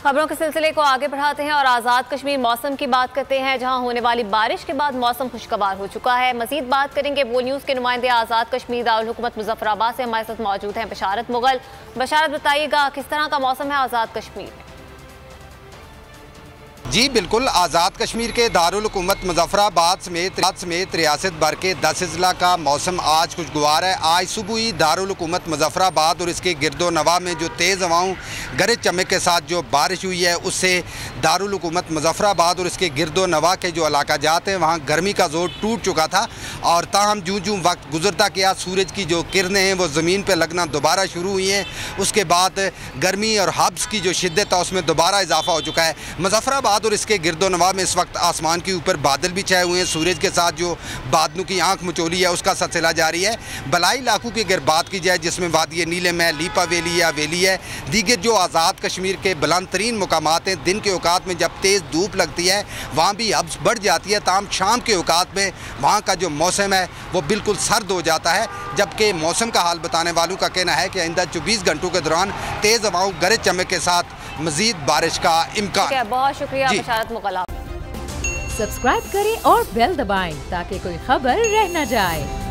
खबरों के सिलसिले को आगे बढ़ाते हैं और आज़ाद कश्मीर मौसम की बात करते हैं, जहां होने वाली बारिश के बाद मौसम खुशगवार हो चुका है। मजीद बात करेंगे वो न्यूज़ के नुमाइंदे आज़ाद कश्मीर दारुल हुकूमत मुजफ्फराबाद से हमारे साथ मौजूद हैं बशारत मुगल। बशारत, बताइएगा किस तरह का मौसम है आज़ाद कश्मीर में? जी बिल्कुल, आज़ाद कश्मीर के दारुल हुकूमत मुजफ्फराबाद समेत रियासत भर के 10 अजला का मौसम आज खुशगवार है। आज सुबह ही दारुल हुकूमत मुजफ्फराबाद और इसके गिरदो नवा में जो तेज़ हवाओं गरज चमक के साथ जो बारिश हुई है, उससे दारुल हुकूमत मुजफ्फराबाद और इसके गिरदो नवा के जो इलाका जाते हैं वहाँ गर्मी का जोर टूट चुका था। और ताहम जूँ जूँ वक्त गुजरता गया, सूरज की जो किरणें हैं वो ज़मीन पर लगना दोबारा शुरू हुई हैं। उसके बाद गर्मी और हब्स की जो शिद्दत है उसमें दोबारा इजाफा हो चुका है। मुजफ्फराबाद और इसके गिरदो नवा में इस वक्त आसमान के ऊपर बादल भी छाए हुए हैं। सूरज के साथ जो बादलों की आंख मचोली है उसका सिलसिला जारी है। बलाई इलाकों की अगर बात की जाए, जिसमें वादी नीलम है, लीपा वैली या वैली है, दीगर जो आज़ाद कश्मीर के बुलंद तरीन मुकामात हैं, दिन के औकात में जब तेज़ धूप लगती है वहाँ भी हब्स बढ़ जाती है। ताम शाम के औकात में वहाँ का जो मौसम है वो बिल्कुल सर्द हो जाता है। जबकि मौसम का हाल बताने वालों का कहना है कि आइंदा 24 घंटों के दौरान तेज़ हवाओं गरज चमक के साथ मजीद बारिश का इम्कान। बहुत शुक्रिया बशारत मुगल। सब्सक्राइब करें और बेल दबाएं ताकि कोई खबर रह न जाए।